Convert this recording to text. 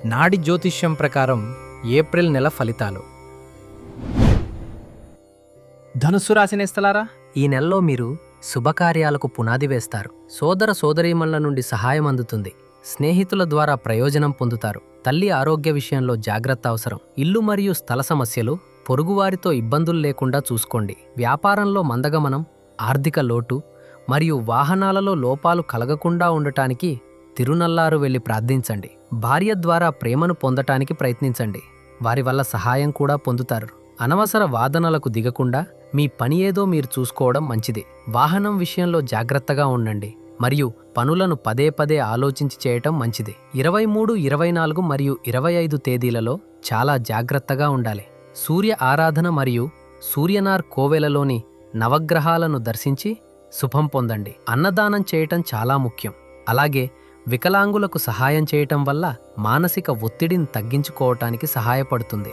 నాడి జ్యోతిష్యం ప్రకారం ఏప్రిల్ నెల ఫలితాలు. ధనుస్సు రాశి నేస్తలారా, ఈ నెలలో మీరు శుభకార్యాలకు పునాది వేస్తారు. సోదర సోదరీమణుల నుండి సహాయం అందుతుంది. స్నేహితుల ద్వారా ప్రయోజనం పొందుతారు. తల్లి ఆరోగ్య విషయంలో జాగ్రత్త అవసరం. ఇల్లు మరియు స్థల సమస్యలు, పొరుగువారితో ఇబ్బందులు లేకుండా చూసుకోండి. వ్యాపారంలో మందగమనం, ఆర్థిక లోటు మరియు వాహనాలలో లోపాలు కలగకుండా ఉండటానికి తిరునల్లారు వెళ్లి ప్రార్థించండి. భార్య ద్వారా ప్రేమను పొందటానికి ప్రయత్నించండి. వారి వల్ల సహాయం కూడా పొందుతారు. అనవసర వాదనలకు దిగకుండా మీ పని ఏదో మీరు చూసుకోవడం మంచిది. వాహనం విషయంలో జాగ్రత్తగా ఉండండి మరియు పనులను పదే పదే ఆలోచించి చేయటం మంచిది. 23, 24 మరియు 25 తేదీలలో చాలా జాగ్రత్తగా ఉండాలి. సూర్య ఆరాధన మరియు సూర్యనార్ కోవెలలోని నవగ్రహాలను దర్శించి శుభం పొందండి. అన్నదానం చేయటం చాలా ముఖ్యం. అలాగే వికలాంగులకు సహాయం చేయటం వల్ల మానసిక ఒత్తిడిని తగ్గించుకోవటానికి సహాయపడుతుంది.